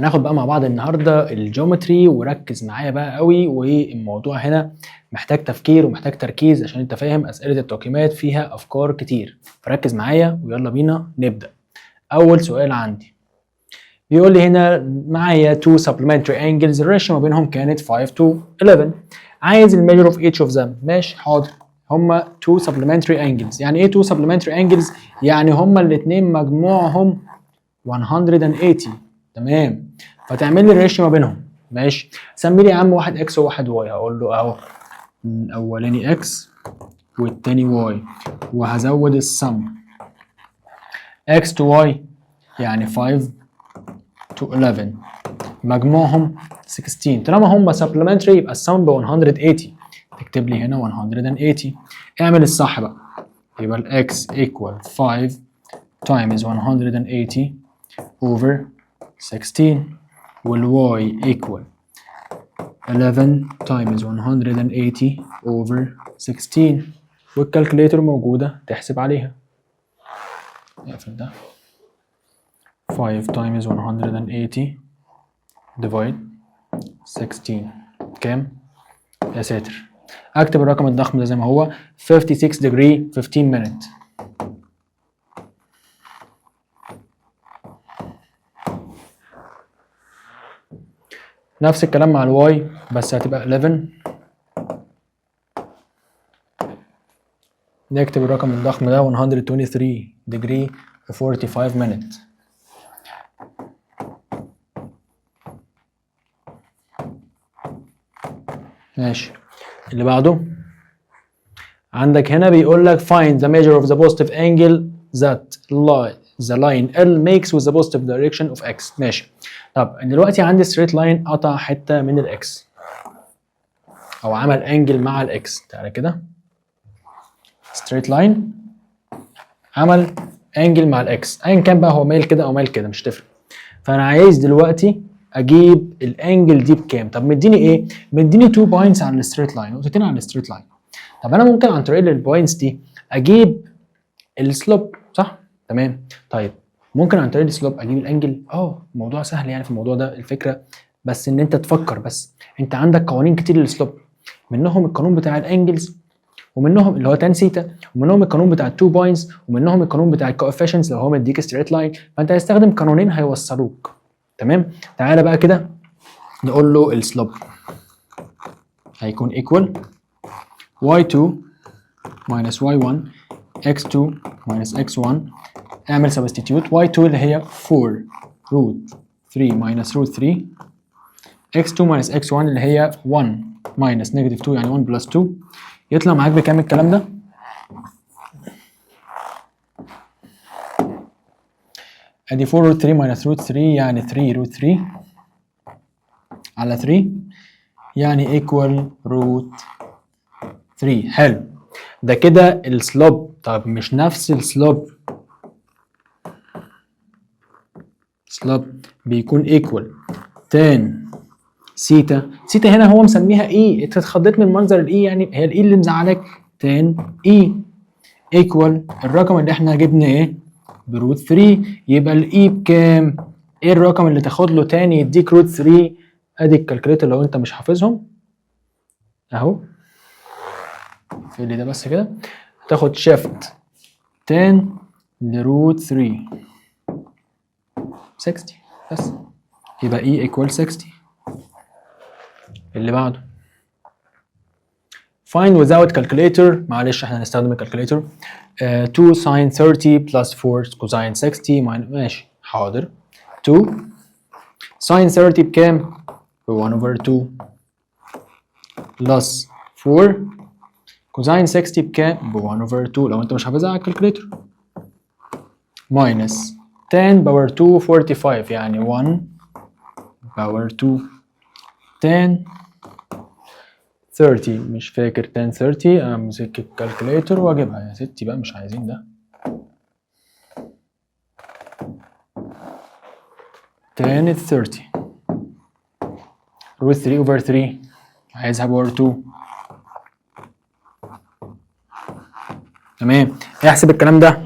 هناخد بقى مع بعض النهارده الجيومتري، وركز معايا بقى قوي، والموضوع هنا محتاج تفكير ومحتاج تركيز عشان انت فاهم اسئله التقييمات فيها افكار كتير، فركز معايا ويلا بينا نبدا. اول سؤال عندي بيقول لي هنا معايا two supplementary angles الريشيو ما بينهم كانت 5 to 11، عايز الميجر of each of them. ماشي حاضر، هما two supplementary angles. يعني ايه two supplementary angles؟ يعني هما الاثنين مجموعهم 180. تمام، فتعمل لي الريشيو ما بينهم. ماشي، سمي لي يا عم واحد اكس وواحد واي. هقول له اهو الاولاني اكس والتاني واي، وهزود السم اكس تو واي يعني 5 to 11 مجموعهم 16. طالما هم supplementary يبقى السم ب 180، تكتب لي هنا 180. اعمل الصح بقى، يبقى الاكس equal 5 times 180 over 16 والواي equal 11 times 180 over 16 والكالكوليتر موجودة تحسب عليها. نقفل ده. 5 times 180 divide 16 كام؟ يا ساتر، اكتب الرقم الضخم ده زي ما هو 56 degree 15 minute. نفس الكلام مع الواي بس هتبقى 11. نكتب الرقم الضخم ده 123 degree 45 minute. ماشي، اللي بعده عندك هنا بيقول لك find the measure of the positive angle that the line L makes with the positive direction of x. ماشي، طب دلوقتي عندي straight line قطع حته من الاكس او عمل انجل مع الاكس. تعالى كده، straight line عمل انجل مع الاكس، ايا كان بقى هو مايل كده او مايل كده مش تفرق. فانا عايز دلوقتي اجيب الانجل دي بكام. طب مديني ايه؟ مديني 2 بوينتس على الستريت لاين، نقطتين على الستريت لاين. طب انا ممكن عن طريق البوينتس دي اجيب السلوب، صح؟ تمام. طيب ممكن عن طريق السلوب اجيب الانجل؟ الموضوع سهل يعني في الموضوع ده. الفكره بس ان انت تفكر، بس انت عندك قوانين كتير للسلوب، منهم القانون بتاع الانجلز، ومنهم اللي هو تان سيتا، ومنهم القانون بتاع التو بوينتس، ومنهم القانون بتاع الكوفيشنتس لو هو مديك ستريت لاين. فانت هتستخدم قانونين هيوصلوك. تمام، تعالى بقى كده نقول له السلوب هيكون equal y2 minus y1 x2 minus x1. اعمل substitute. y2 اللي هي 4 root 3 minus root 3، x2 minus x1 اللي هي 1 minus negative 2 يعني 1 plus 2. يطلع معاك بكام الكلام ده؟ ادي 4 root 3 minus root 3 يعني 3 root 3 على 3 يعني equal root 3. حلو، ده كده السلوب. طب مش نفس السلوب، سلوب بيكون equal tan سيتا. سيتا هنا هو مسميها اي، انت اتخضيت من منظر الاي، يعني هي الاي اللي مزعلك. tan اي equal الرقم اللي احنا جبنا ايه؟ بروت 3. يبقى الاي بكام؟ ايه الرقم اللي تاخد له تاني يديك روت 3؟ ادي الكالكوليتر لو انت مش حافظهم اهو، في اللي ده بس كده تاخد شيفت 10 لروت 3 60 بس، يبقى اي equal 60. اللي بعده find without calculator. معلش احنا هنستخدم الكالكوليتر. 2 sin 30 plus 4 cosine 60 ماشي حاضر. 2 sin 30 بكام؟ ب 1 over 2 plus 4 cosine 60 بكام؟ ب 1 over 2 لو انت مش حافظها على الكالكوليتر، minus 10 باور 2 45 يعني 1 باور 2 10 30. مش فاكر 10 30، امسك الكالكوليتر واجيبها يا ستي بقى، مش عايزين ده. 10 30 روت 3 over 3 عايزها باور 2. تمام، احسب الكلام ده.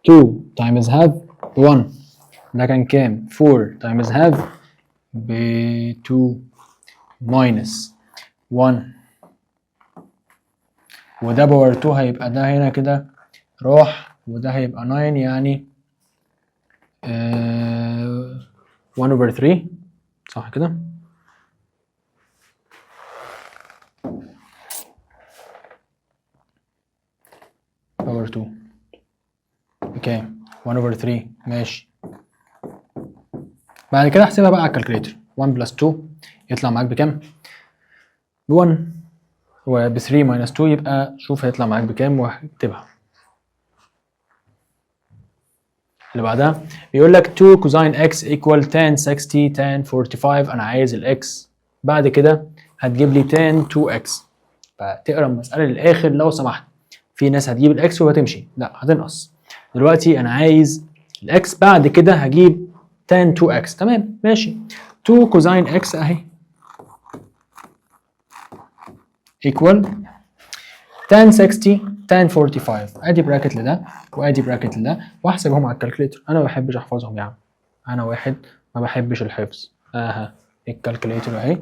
2 times half 1 ده كان كام؟ 4 تايمز هاف ب 2 ماينس 1 وده باور 2 هيبقى ده هنا كده راح وده هيبقى 9 يعني 1 over 3 صح كده؟ باور 2 بكام؟ 1 over 3 ماشي. بعد كده احسبها بقى على الكالكوليتر. 1 بلس 2 يطلع معاك بكام؟ ب 1 وب 3 ماينس 2 يبقى شوف هيطلع معاك بكام واكتبها. اللي بعدها بيقول لك 2 كوزين اكس ايكوال tan 60 tan 45. انا عايز الاكس. بعد كده هتجيب لي tan 2x. فتقرا المساله للاخر لو سمحت. في ناس هتجيب الاكس وهتمشي، لا هتنقص. دلوقتي انا عايز الاكس، بعد كده هجيب tan 2x. تمام ماشي. 2 كوزين اكس اهي ايكوال tan 60 tan 45. ادي براكت لده وادي براكت لده واحسبهم على الكالكوليتر. انا ما بحبش احفظهم يا عم، انا واحد ما بحبش الحفظ. الكالكوليتر اهي.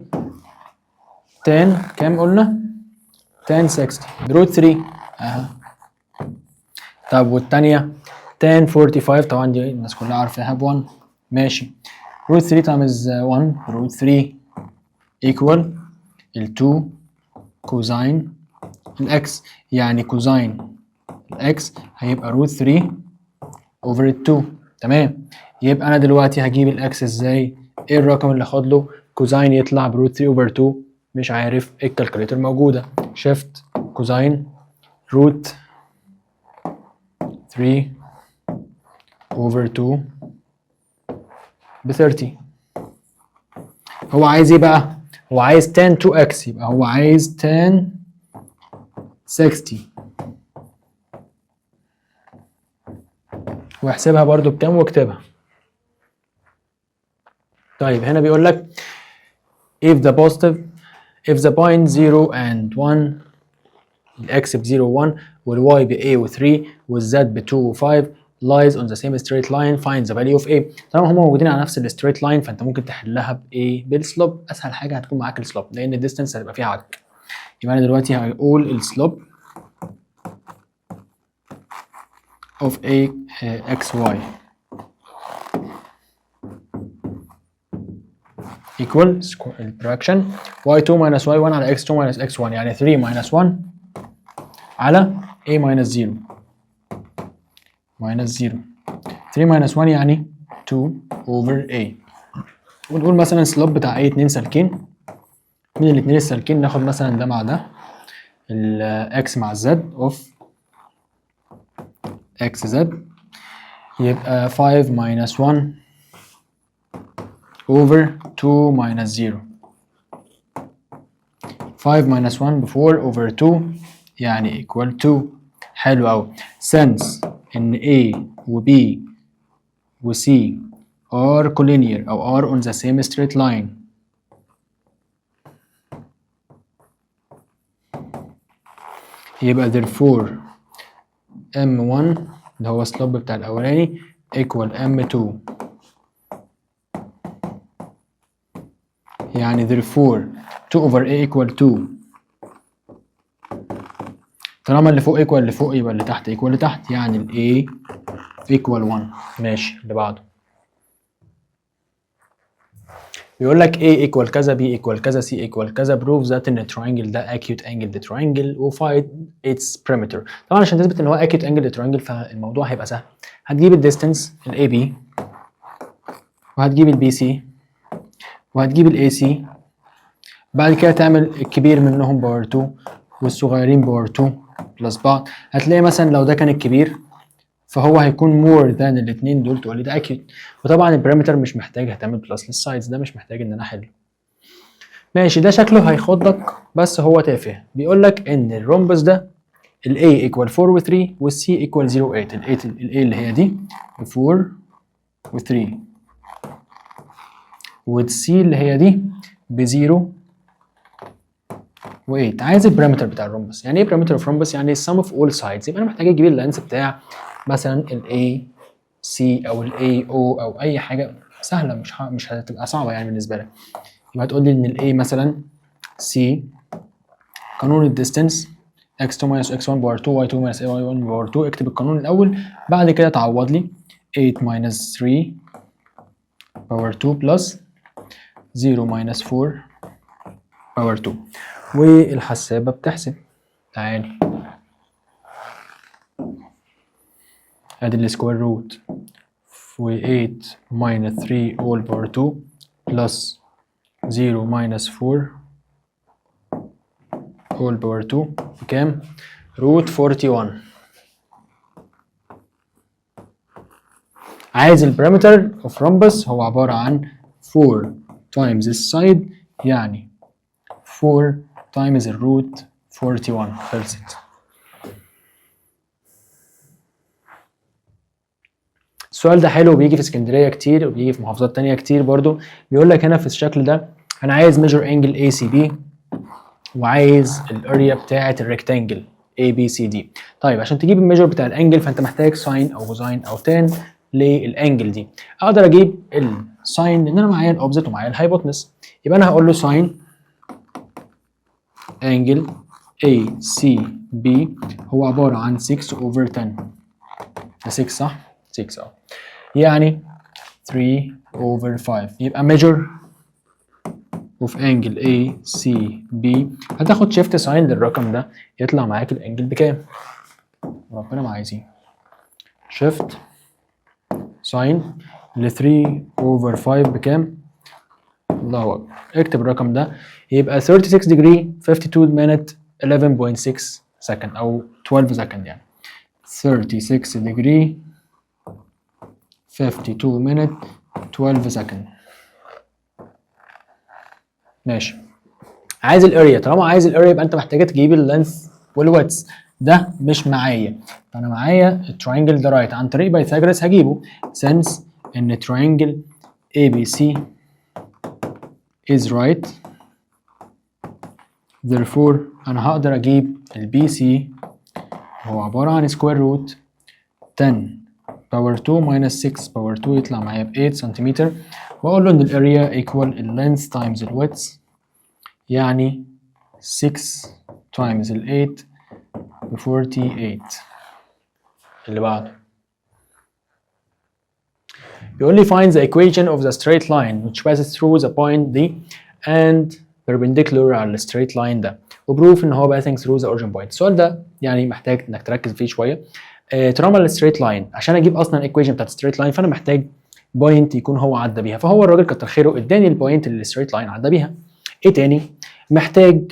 tan كام قلنا؟ tan 60 بروت 3 طب والثانيه tan 45 طبعا دي الناس كلها عارفاها ب 1 ماشي. روت 3 تايمز 1 روت 3 ايكوال ال 2 كوزين الاكس، يعني كوزين الاكس هيبقى روت 3 اوفر 2. تمام. يبقى انا دلوقتي هجيب الاكس ازاي؟ ايه الرقم اللي اخد له كوزين يطلع بروت 3 اوفر 2؟ مش عارف. الكالكوليتر موجوده. شيفت كوزين روت 3 اوفر 2 ب 30. هو عايز ايه بقى؟ هو عايز tan 2x، يبقى هو عايز tan 60 واحسبها برضو بكام واكتبها. طيب هنا بيقول لك if the point 0 and 1 الاكس ب 0 و 1 والواي ب a و 3 والزد ب 2 و 5 lies on the same straight line find the value of a. طالما هم موجودين على نفس الستريت لاين فانت ممكن تحلها بايه؟ بالسلوب. اسهل حاجه هتكون معاك السلوب لان الديستنس هتبقى فيها عك. يبقى انا دلوقتي هقول السلوب of a xy equal الفراكشن y2 minus y1 على x2 minus x1 يعني 3 minus 1 على a minus 0 minus 0. 3 minus 1 يعني 2 over a. ونقول مثلا السلوب بتاع اي 2 سالكين، من الاثنين السالكين ناخد مثلا ده مع ده الاكس مع الزد اوف اكس زد يبقى 5 minus 1 over 2 minus 0. 5 minus 1 ب 4 over 2 يعني equal 2. حلو أوي. since إن A و B و C are collinear أو are on the same straight line يبقى therefore M1 اللي هو السلوب بتاع الأولاني equal M2 يعني therefore 2 over A equal 2. طالما اللي فوق equal اللي فوق يبقى اللي تحت equal اللي تحت يعني ال A equal 1. ماشي. اللي بعده بيقول لك A equal كذا B equal كذا C equal كذا prove that إن التراينجل ده acute angle triangle و find its perimeter. طبعا عشان تثبت إن هو acute angle triangle فالموضوع هيبقى سهل. هتجيب الديستنس ال AB وهتجيب ال BC وهتجيب ال AC بعد كده تعمل الكبير منهم باور 2 والصغيرين باور 2 بلس بعض. هتلاقي مثلا لو ده كان الكبير فهو هيكون مور ذان الاثنين دول تقول لي ده اكيد. وطبعا البارامتر مش محتاج هتعمل بلس للسايدز، ده مش محتاج ان انا احله. ماشي. ده شكله هيخضك بس هو تافه. بيقول لك ان الرومبس ده ال A equal 4 و 3 وال C equal 0 و 8. ال A اللي هي دي 4 و 3 وال C اللي هي دي ب 0 و 8. عايز البارامتر بتاع الرومبس. يعني ايه بارامتر اوف رومبس؟ يعني sum of all sides. يبقى انا محتاج اجيب اللانس بتاع مثلا ال A C او ال A O او اي حاجه سهله، مش هتبقى صعبه يعني بالنسبه لك. يبقى هتقول لي ان ال A مثلا C قانون الديستنس x2 minus x1 باور 2 y2 minus y1 باور 2. اكتب القانون الاول، بعد كده تعوض لي 8 minus 3 باور 2 plus 0 minus 4 باور 2. والحسابه بتحسب. تعالي ادي السكوير روت و 8 minus 3 all باور 2 plus 0 minus 4 all باور 2 بكام؟ روت 41. عايز البارامتر اوف رامبس، هو عبارة عن 4 times السايد، يعني 4 times الروت 41. خلصت. السؤال ده حلو، بيجي في اسكندرية كتير وبيجي في محافظات تانية كتير برضو. بيقول لك هنا في الشكل ده انا عايز ميجر انجل ACB وعايز الاريا بتاعة الريكتانجل ABCD. طيب عشان تجيب الميجر بتاع الانجل فانت محتاج ساين او كوزاين او تان للانجل دي. اقدر اجيب الساين لان انا معايا الاوبزيت ومعايا الهايبوتنس، يبقى انا هقول له ساين انجل ACB هو عبارة عن 6 over 10. ده 6 صح؟ 6 يعني 3 over 5. يبقى measure of angle ACB هتاخد شيفت ساين للرقم ده يطلع معاك الانجل بكام؟ ربنا ما عايزين. شيفت ساين ل 3 over 5 بكام؟ الله اكبر. اكتب الرقم ده يبقى 36 degree 52 minute 11.6 second او 12 second يعني 36 degree 52 minute 12 second. ماشي. عايز الاريا، طالما عايز الاريا يبقى انت محتاج تجيب اللينث والويدث. ده مش معايا، فانا معايا التراينجل ده رايت عن طريق بايثاغورس هجيبه since ان تراينجل ABC is right therefore انا هقدر اجيب BC هو عبارة عن سكوير روت 10 باور 2 minus 6 باور 2 يطلع معايا ب 8 سنتيمتر، واقول له ان الاريا equal اللينث تايمز الويدث يعني 6 times ال 8 ب 48. اللي بعده بيقول لي find the equation of the straight line which passes through the point D and perpendicular على straight line ده وبروف ان هو passing through the origin point. السؤال ده يعني محتاج انك تركز فيه شويه. طالما الستريت لاين عشان اجيب اصلا الايكويشن بتاعت الستريت لاين فانا محتاج بوينت يكون هو عدى بيها، فهو الراجل كتر خيره اداني البوينت اللي الستريت لاين عدى بيها. ايه تاني؟ محتاج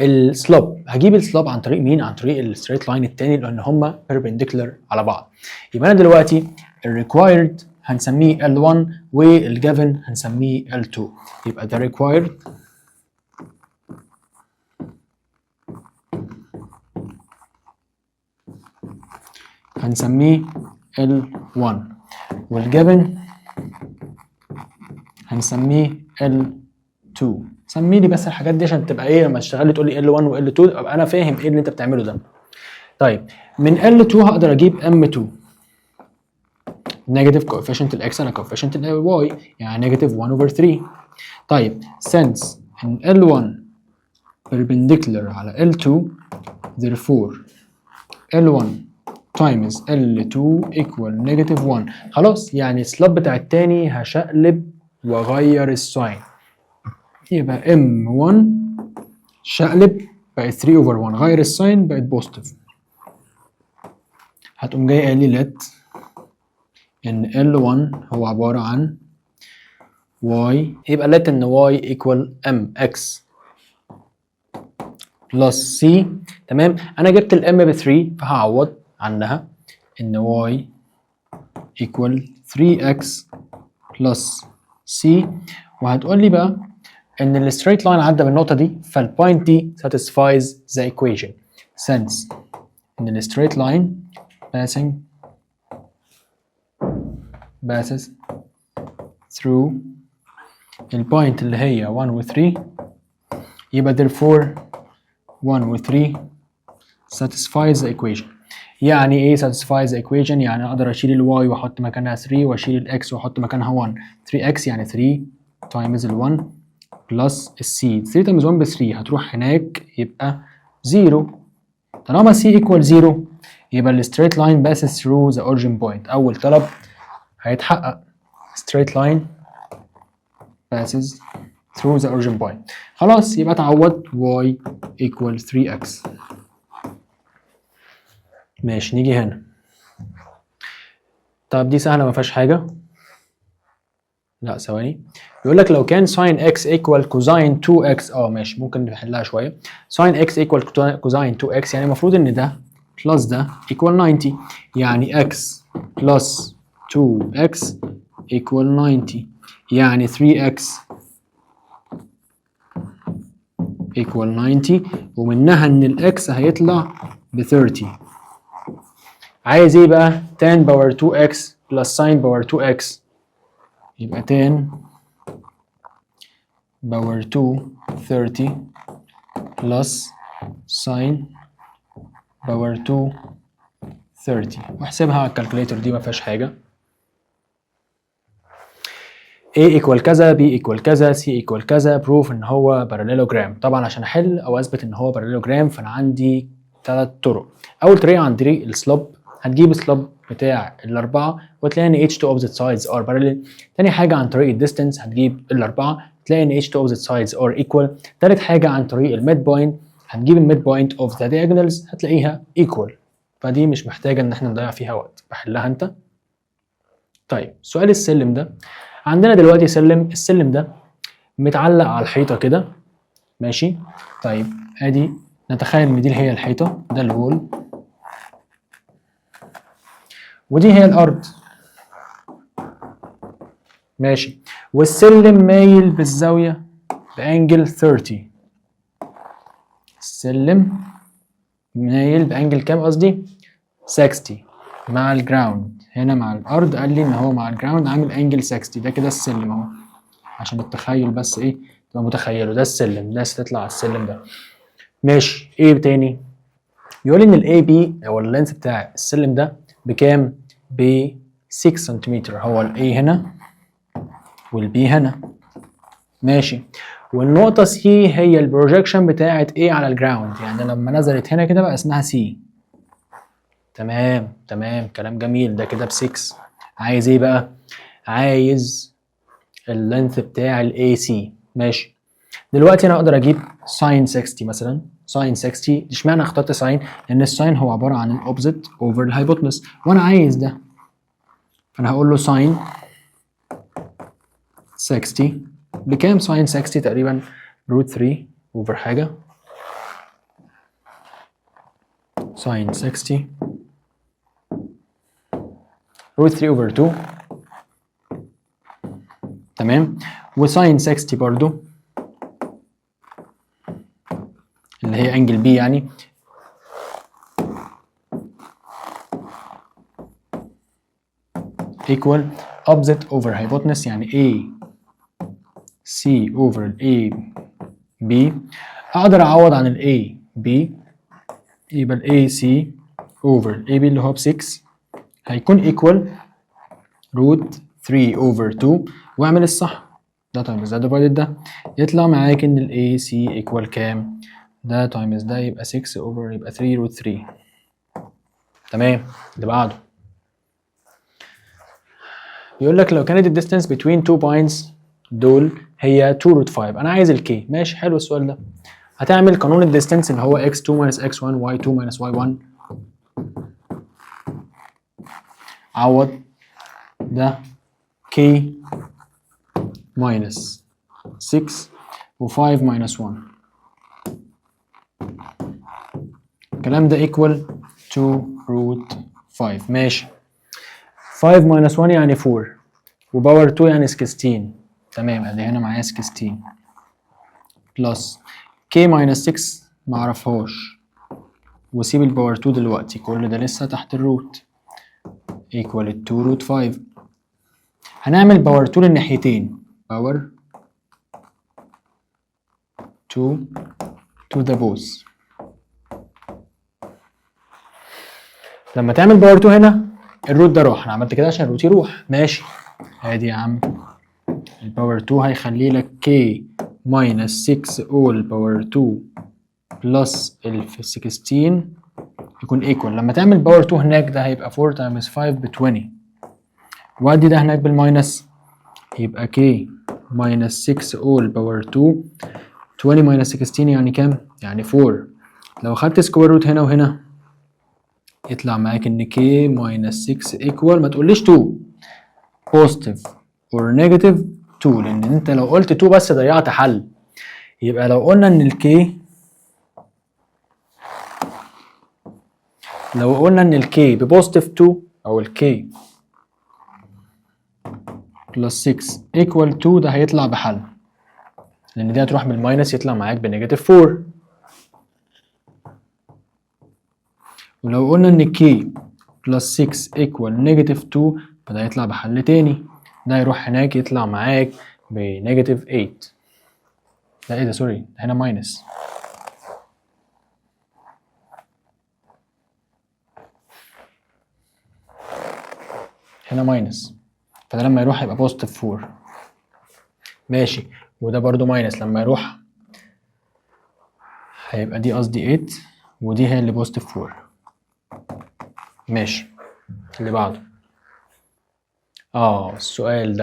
السلوب. هجيب السلوب عن طريق مين؟ عن طريق الستريت لاين التاني لان هما perpendicular على بعض. يبقى انا دلوقتي الريكوايرد هنسميه L1 والجيفن هنسميه L2. يبقى ده required هنسميه L1 والجيفن هنسميه L2. سمي لي بس الحاجات دي عشان تبقى ايه لما تشتغل لي تقول لي L1 و L2 ابقى انا فاهم ايه اللي انت بتعمله ده. طيب من L2 هقدر اجيب M2 نيجاتيف كوفيشنت الاكس على كوفيشنت الواي يعني نيجاتيف 1 over 3. طيب since ان L1 perpendicular على L2 therefore L1 times L2 equal negative 1. خلاص يعني السلاب بتاع التاني هشقلب واغير الساين يبقى M1 شقلب بقت 3 over 1 غير الساين بقت بوزيتيف. هتقوم جاي قايل لي let ان L1 هو عبارة عن y يبقى let ان y equal mx plus c. تمام. انا جبت الام ب 3 فهعوض عنها ان y equal 3x plus c وهتقول لي بقى ان الستريت لاين عدى بالنقطه دي فالبوينت دي satisfies the equation since ان الستريت لاين passes through البوينت اللي هي 1 و 3 يبقى therefore 1 و 3 satisfies the equation. يعني ايه satisfies the equation؟ يعني اقدر اشيل الواي واحط مكانها 3 واشيل الاكس واحط مكانها 1. 3x يعني 3 times ال 1 plus السي. 3 times 1 ب 3 هتروح هناك يبقى 0. طالما c equal 0 يبقى ال straight line passes through the origin point. أول طلب هيتحقق straight line passes through the origin point. خلاص يبقى تعوض y equal 3x. ماشي نيجي هنا. طب دي سهلة ما فيهاش حاجة. لا ثواني. بيقول لك لو كان sin x equal cosine 2x ماشي ممكن نحلها شوية. sin x equal cosine 2x يعني المفروض إن ده plus ده equal 90. يعني x plus 2x equal 90. يعني 3x equal 90 ومنها إن الx هيطلع ب 30. عايز إيه بقى؟ tan power 2x plus sin power 2x يبقى tan power 2 30 plus sin power 2 30 واحسبها على الكالكوليتر دي ما فيهاش حاجة. A equal كذا B equal كذا C equal كذا. proof ان هو parallelogram. طبعا عشان احل او اثبت ان هو parallelogram فانا عندي 3 طرق. اول طريقة عن طريق السلوب. هتجيب السلوب بتاع الاربعة وتلاقي ان H2 opposite sides are parallel. تاني حاجة عن طريق الديستنس هتجيب الاربعة تلاقي ان H2 opposite sides are equal. تالت حاجة عن طريق الميد بوينت هتجيب الميد بوينت of the diagonals هتلاقيها equal. فدي مش محتاجة ان احنا نضيع فيها وقت. بحلها انت. طيب سؤال السلم ده. عندنا دلوقتي سلم. السلم ده متعلق على الحيطة كده ماشي. طيب ادي نتخيل ان دي هي الحيطة ده الوول ودي هي الارض ماشي. والسلم مايل بالزاوية بانجل 30. السلم مايل بانجل كام قصدي 60 مع الجراوند. هنا مع الارض قال لي ان هو مع الجراوند عامل انجل 60. ده كده السلم اهو عشان التخيل بس ايه تبقى متخيله. ده السلم. الناس تطلع على السلم ده ماشي. ايه تاني؟ بيقول ان الاي بي او اللينث بتاع السلم ده بكام؟ ب 6 سنتيمتر. هو الاي هنا والبي هنا ماشي. والنقطة سي هي البروجيكشن بتاعت ايه على الجراوند. يعني لما نزلت هنا كده بقى اسمها سي. تمام تمام كلام جميل. ده كده ب 6. عايز ايه بقى؟ عايز اللينث بتاع الاي سي ماشي. دلوقتي انا اقدر اجيب ساين 60 مثلا. ساين 60 اشمعنى اخترت ساين؟ لان الساين هو عباره عن الاوبزيت اوفر الهايبوتنس وانا عايز ده. فانا هقول له ساين 60 بكام؟ ساين 60 تقريبا روت 3 اوفر حاجه. ساين 60 روت 3 اوفر 2. تمام. وساين 60 برضو اللي هي انجل بي يعني equal opposite over hypotenuse يعني A C over A B. اقدر اعوض عن ال A B يبقى ال A C over A B اللي هو ب 6 هيكون equal root 3 over 2 واعمل الصح. ده تايمز ده divided ده يطلع معاك ان ال A C equal كام؟ ده تايمز ده يبقى 6 over يبقى 3 root 3. تمام. اللي بعده بيقول لك لو كانت الديستانس between two points دول هي 2 root 5. انا عايز الكي. ماشي حلو السؤال ده. هتعمل قانون الديستانس اللي هو x2 minus x1 y2 minus y1. عوض ده k minus 6 و5 minus 1. الكلام ده equal 2 root 5. ماشي. 5 minus 1 يعني 4 وباور 2 يعني 16. تمام ادي هنا معايا 16 بلس k minus 6 معرفهاش وسيب الباور 2 دلوقتي. كل ده لسه تحت الروت equal 2 root 5. هنعمل باور 2 للناحيتين. باور 2 to the both. لما تعمل باور 2 هنا الروت ده راح، انا عملت كده عشان الروت يروح. ماشي، ادي يا عم الباور 2 هيخلي لك k minus 6 all باور 2 بلس ال 16 يكون ايكوال. لما تعمل باور 2 هناك ده هيبقى 4 times 5 ب 20، وادي ده هناك بالماينس يبقى k minus 6 all باور 2 20 minus 16 يعني كام؟ يعني 4. لو خدت سكوير روت هنا وهنا يطلع معاك ان k minus 6 equal ما تقوليش 2 positive or negative 2، لان انت لو قلت 2 بس ضيعت حل. يبقى لو قلنا ان الكي ببوزيتيف 2 او الكي بلس 6 equal 2 ده هيطلع بحل، لان دي هتروح بالماينس يطلع معاك بنيجاتيف 4. ولو قلنا ان كي بلس 6 equal نيجاتيف 2 فده هيطلع بحل تاني، ده هيروح هناك يطلع معاك بنيجاتيف 8. لا ايه ده سوري، هنا ماينس. هنا ماينس، فده لما يروح هيبقى بوزيتيف 4. ماشي، وده برضو ماينس لما يروح هيبقى دي قصدي 8 ودي هي اللي بوزيتيف 4. ماشي، اللي بعده. السؤال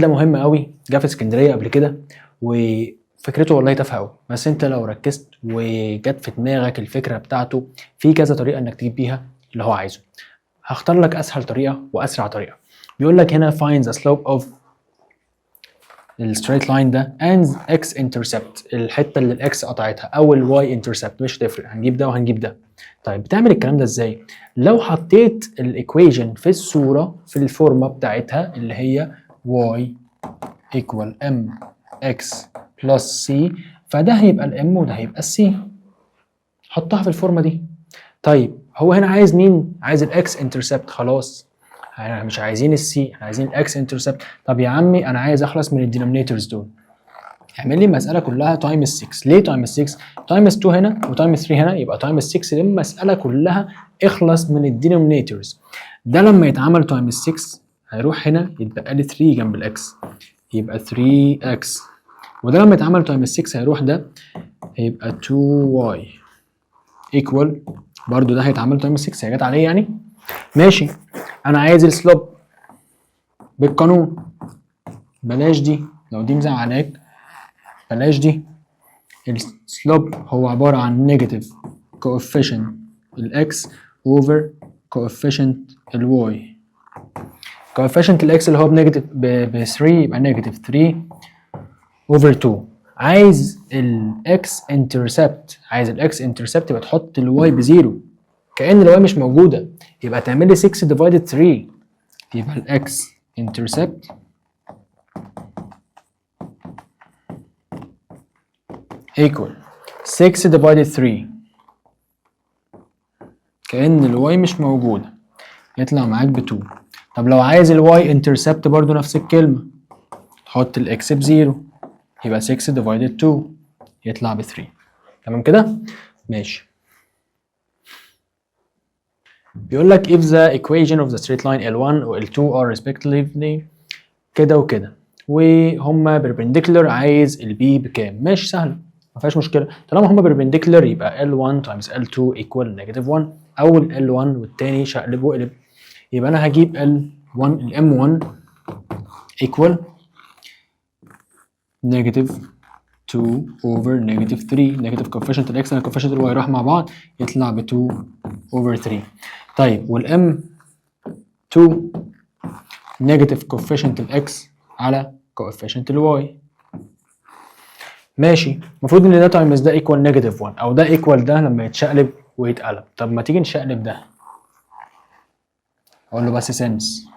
ده مهم قوي، جه في اسكندريه قبل كده وفكرته والله تافهه قوي، بس انت لو ركزت وجت في دماغك الفكره بتاعته في كذا طريقه انك تجيب بيها اللي هو عايزه. هختار لك اسهل طريقه واسرع طريقه. بيقول لك هنا find the slope of الستريت لاين ده and x intercept، الحته اللي الاكس قطعتها او الواي انترسبت، مش تفرق، هنجيب ده وهنجيب ده. طيب بتعمل الكلام ده ازاي؟ لو حطيت الايكويجن في الصوره في الفورمه بتاعتها اللي هي y equal mx plus c، فده هيبقى الام وده هيبقى السي. حطها في الفورمه دي. طيب هو هنا عايز مين؟ عايز الاكس انترسبت. خلاص احنا مش عايزين السي، احنا عايزين الاكس انترسبت. طب يا عمي انا عايز اخلص من الدينومينيتورز دول، اعمل لي المساله كلها تايمز 6. ليه تايمز 6؟ تايمز 2 هنا وتايمز 3 هنا يبقى تايمز 6 للمساله كلها. اخلص من الدينومينيتورز. ده لما يتعمل تايمز 6 هيروح هنا يتبقى لي 3 جنب الاكس يبقى 3x، وده لما يتعمل تايمز 6 هيروح ده هيبقى 2y ايكوال برضو ده هيتعمل تايمز 6، هي جت عليه يعني. ماشي، انا عايز السلوب بالقانون، بلاش دي لو دي مزعلاك، بلاش دي. السلوب هو عباره عن نيجاتيف كوفيشنت الاكس اوفر كوفيشنت الواي. كوفيشنت الاكس اللي هو بنيجاتيف ب 3 يبقى نيجاتيف 3 اوفر 2. عايز الاكس انترسبت، يبقى تحط الواي بزيرو كأن الواي مش موجوده، يبقى تعمل لي 6 ديفايدد 3، يبقى الاكس انترسبت equal 6 divided 3 كأن الواي مش موجودة، يطلع معاك ب 2. طب لو عايز الواي انترسبت برضو نفس الكلمة، تحط الاكس بزيرو يبقى 6 divided 2 يطلع ب 3. تمام كده؟ ماشي. بيقول لك if the equation of the straight line L1 و L2 are respectively كده وكده وهما perpendicular، عايز البي بكام؟ ماشي سهل ما فيهاش مشكله، طالما هما perpendicular يبقى L1 times L2 equal negative 1، او L1 والتاني شقلب وقلب. يبقى انا هجيب L1 M1 equal negative 2 over negative 3، negative coefficient الاكس and coefficient الواي راح مع بعض يطلع ب 2 over 3. طيب والM 2 negative coefficient الاكس على coefficient الواي. ماشي، المفروض ان ده تايمز ده ايكوال نيجاتيف 1 او ده ايكوال ده لما يتشقلب ويتقلب. طب ما تيجي نشقلب ده، اقول له بس سنس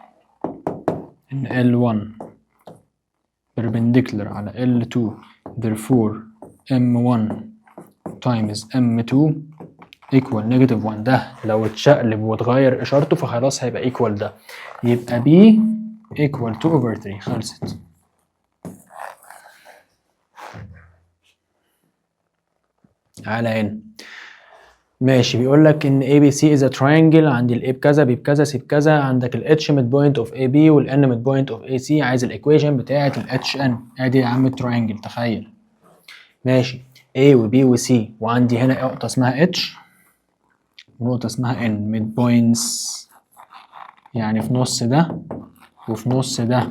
ان L1 perpendicular على L2 therefore M1 times M2 equal negative 1. ده لو اتشقلب واتغير اشارته فخلاص هيبقى ايكوال ده، يبقى B equal 2 over 3. خلصت. على هنا ماشي. بيقول لك ان ABC is a triangle، عندي ال A بكذا، B بكذا، C بكذا، عندك ال H mid point of AB وال N mid point of AC، عايز الايكويشن بتاعة ال HN. ادي يا عم التراينجل، تخيل. ماشي، A و B و C، وعندي هنا نقطة اسمها H ونقطة اسمها N mid points، يعني في نص ده وفي نص ده.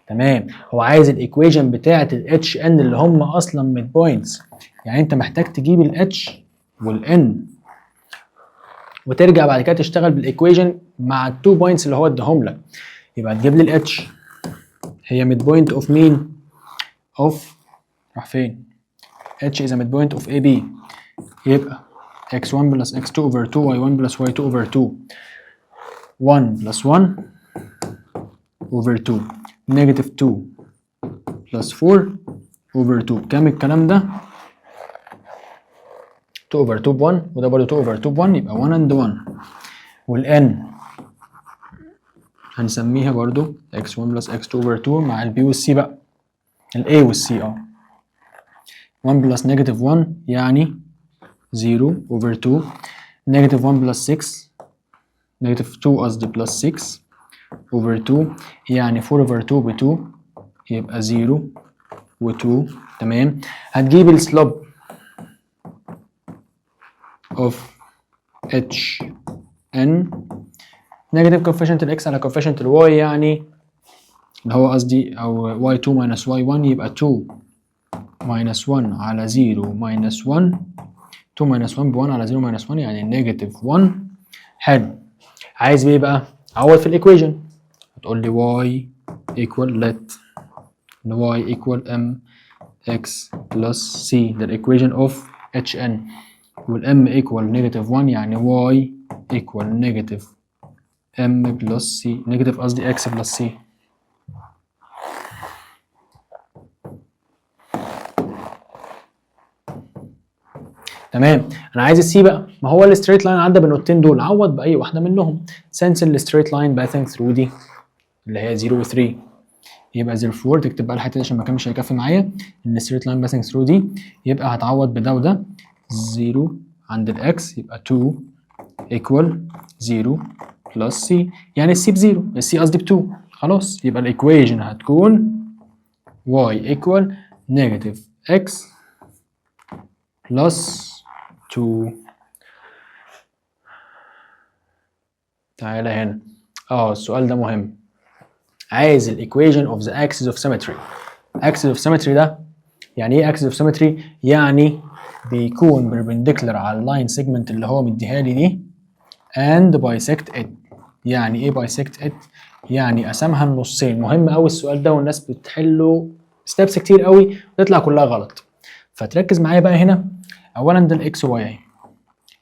تمام. هو عايز الايكويشن بتاعة ال HN اللي هم اصلا ميد بوينتس، يعني انت محتاج تجيب ال H وال N وترجع بعد كده تشتغل بالايكويشن مع التو بوينتس اللي هو اداهم لك. يبقى تجيب لي الاتش هي ميد بوينت اوف مين؟ اوف، راح فين؟ اتش از ميد بوينت اوف اي بي، يبقى x1 بلس x2 over 2 y1 بلس y2 over 2 1 بلس 1 over 2 نيجاتيف 2 بلس 4 over 2. كام الكلام ده؟ 2 over 2 ب 1 وده برضه 2 over 2 ب 1، يبقى 1 and 1. والn هنسميها برضو x1 بلس x2 over 2 مع ال b وال c بقى، ال a وال c 1 بلس نيجاتيف 1 يعني 0 over 2، نيجاتيف 1 بلس 6، نيجاتيف 2 قصدي بلس 6 over 2 يعني 4 over 2 ب 2، يبقى 0 و 2. تمام. هتجيب السلوب of h n نيجاتيف كوفيشنت الاكس على كوفيشنت الواي، يعني اللي هو قصدي او y2 minus y1 يبقى 2 minus 1 على 0 minus 1، 2 minus 1 ب 1 على 0 minus 1 يعني نيجاتيف 1. حلو. عايز ايه بقى؟ عوض في الايكويشن. هتقول لي y equal let y equal mx plus c، ده الايكويشن اوف hn، والm equal نيجاتيف 1 يعني y equal نيجاتيف m plus c، نيجاتيف قصدي x plus c. تمام. انا عايز السي بقى، ما هو الستريت لاين عدى بالنقطتين دول، عوض باي واحده منهم. since الستريت لاين passing through دي اللي هي 0 و 3، يبقى 04 تكتب بقى الحته دي عشان المكان مش هيكفي معايا. ان الستريت لاين passing through دي يبقى هتعوض بده وده، 0 عند الاكس يبقى 2 equal 0 plus c، يعني السي ب 0، السي قصدي ب 2. خلاص، يبقى الايكويشن هتكون y equal نيجاتيف x plus 2. تعالى هنا، السؤال ده مهم. عايز الايكويشن اوف ذا اكسس اوف سيمتري. اكسس اوف سيمتري ده يعني ايه؟ اكسس اوف سيمتري يعني بيكون بيربنديكولار على اللاين سيجمنت اللي هو مديها لي دي and bisect it. يعني ايه bisect it؟ يعني قسمها النصين. مهم قوي السؤال ده، والناس بتحله ستيبس كتير قوي وتطلع كلها غلط، فتركز معايا بقى هنا. اولا ده الاكس واي اهي،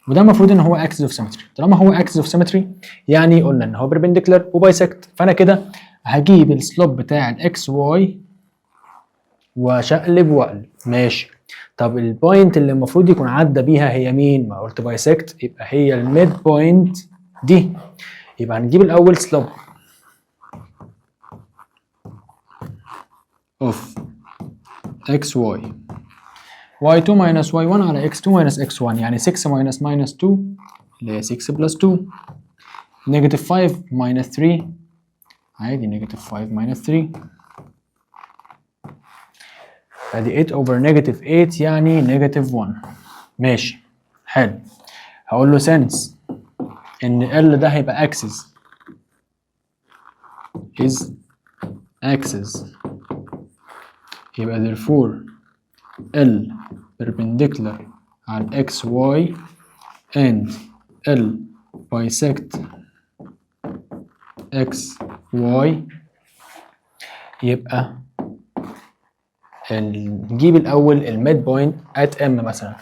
وده المفروض ان هو اكسس اوف سيمتري. طالما هو اكسس اوف سيمتري يعني قلنا ان هو بيربنديكولار وبايسكت، فانا كده هجيب السلوب بتاع الاكس واي واشقلب واقلب. ماشي. طب البوينت اللي المفروض يكون عدى بيها هي مين؟ ما قلت بايسكت، يبقى هي الميد بوينت دي. يبقى هنجيب الاول سلوب اوف اكس واي y2 minus y1 على x2 minus x1، يعني 6 minus minus 2 اللي هي 6 plus 2، نيجاتيف 5 minus 3 عادي نيجاتيف 5 minus 3، ادي 8 over نيجاتيف 8 يعني نيجاتيف 1. ماشي. حلو. هقول له since ان ال ده هيبقى axis is axis، يبقى therefore L perpendicular على x y and L bisect x y. يبقى نجيب الاول الميد بوينت at m مثلا،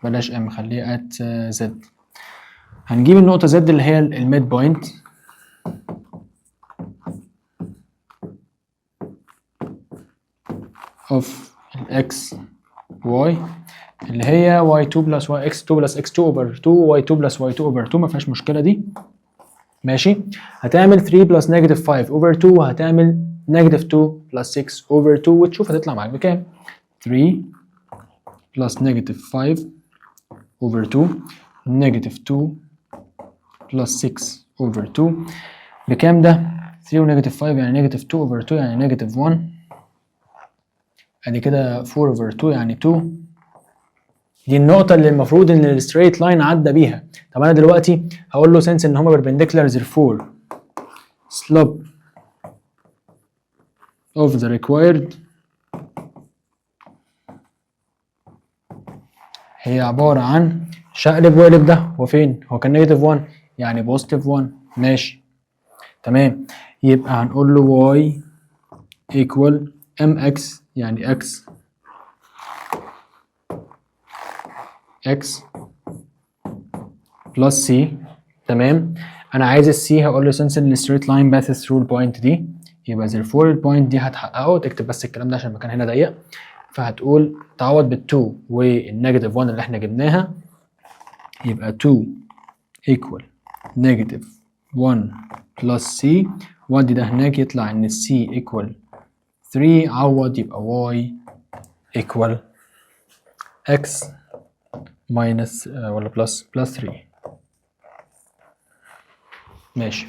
بلاش m خليها at z. هنجيب النقطة z اللي هي الميد بوينت of x y اللي هي y2 plus x2 plus x2 over 2 y2 plus y2 over 2، ما فيهاش مشكلة دي. ماشي. هتعمل 3 plus negative 5 over 2 وهتعمل negative 2 plus 6 over 2 وتشوف هتطلع معاك بكام. 3 plus negative 5 over 2 negative 2 plus 6 over 2 بكام ده؟ 3 و negative 5 يعني negative 2 over 2 يعني negative 1 ادي كده 4 over 2 يعني 2. دي النقطة اللي المفروض ان الستريت لاين عدى بيها. طب انا دلوقتي هقول له since ان هما perpendicular therefore slope of the required هي عبارة عن شقلب وقلب ده، هو فين؟ هو كان نيجاتيف 1 يعني بوزيتيف 1. ماشي تمام. يبقى هنقول له y equal mx يعني x plus c. تمام. انا عايز السي، هقول له since the straight line passes through البوينت دي يبقى therefore البوينت دي هتحققه. تكتب بس الكلام ده عشان المكان هنا ضيق، فهتقول تعوض بال2 والنيجاتيف 1 اللي احنا جبناها يبقى 2 equal negative 1 plus c. ودي ده هناك يطلع ان c equal 3. عوض يبقى y equal x minus ولا plus 3. ماشي.